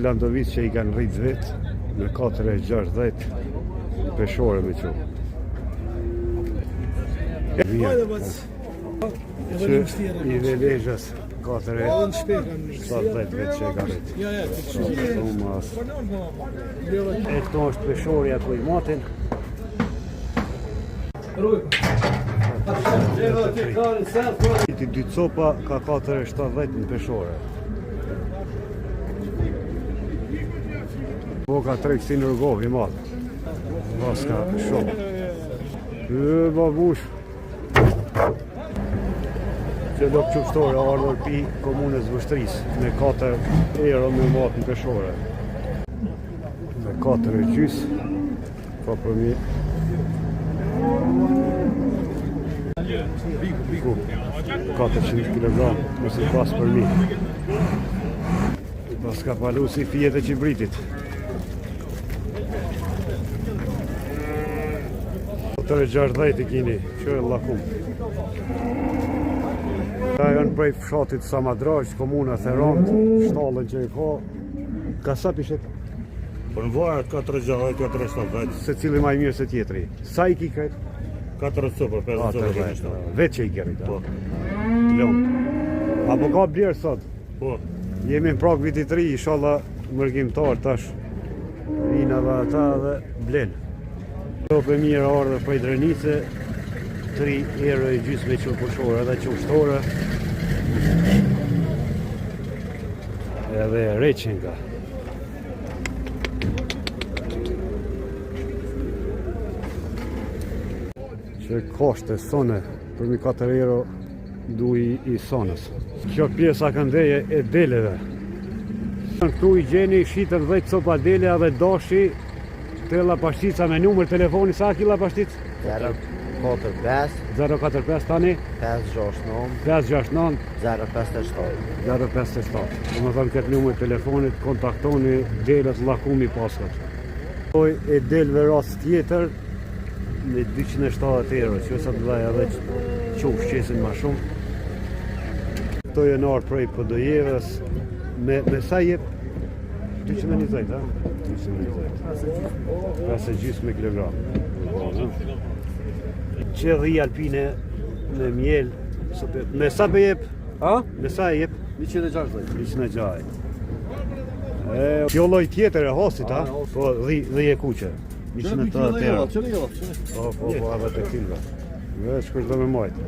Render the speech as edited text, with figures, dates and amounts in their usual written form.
Landovic që i kanë rritë vetë në 4,60 peshore me që. I velejës 4,70 vetë që e ka rritë. E këto është peshorja ku i matin. Iti 2 copa ka 4,70 në peshore. Boka 3 nërgovi madhë. Vaska shumë. Babush. Që do qëpështore ardhër pi komunës Vështris me 4 euro me matë në peshore. Me 4,5 pa përmi. 400 kg mëse pas përmi. Pas ka palu si fjet e qibritit. 4,60 i kini, që e lakum. Ta janë prej fshatit Samadraq, komuna Theront, shtallën që i ka. Ka sa pishet? Për në varet 4,60, 4,70. Se cili maj mirë se tjetri. Sa i ki kretë? 4 copër, 5 copër. Vetë që i kjerit. Po. Apo ka blerë sot? Po. Jemi në prak vitit 3, inshallah mërgjimtar tash. Vina dhe ata dhe blen. Për mirë ardhe prej Drenice, 3,5 euro me qurpushore dhe qushtore. Edhe reqenka. Që koshte sone, për 4 euro du i sonës. Kjo pjesa këndeje e deleve. Këtu i gjeni shitën 10 copa dele dhe doshi tella pashtica me numër telefoni, sa kila pashtic? 045 tani? 569 057. Dhe më thëmë këtë numër telefonit, kontaktoni delet lakumi paskat. Toj e delve rast tjetër me 270 euro, që sa të dhaja dhe qofë qesin ma shumë. Këto e nërë prej pëdojevës, me sa jep? 220, ha? 5,5 me kilogram. Qedhi alpine me mjel, me sa për jep? Me sa jep? 160. Kjo loj tjetër e hosit, ha? Po, dhe je kuqe. 180 euro. Po, edhe të kilve. Dhe shkështë dhe me majtë.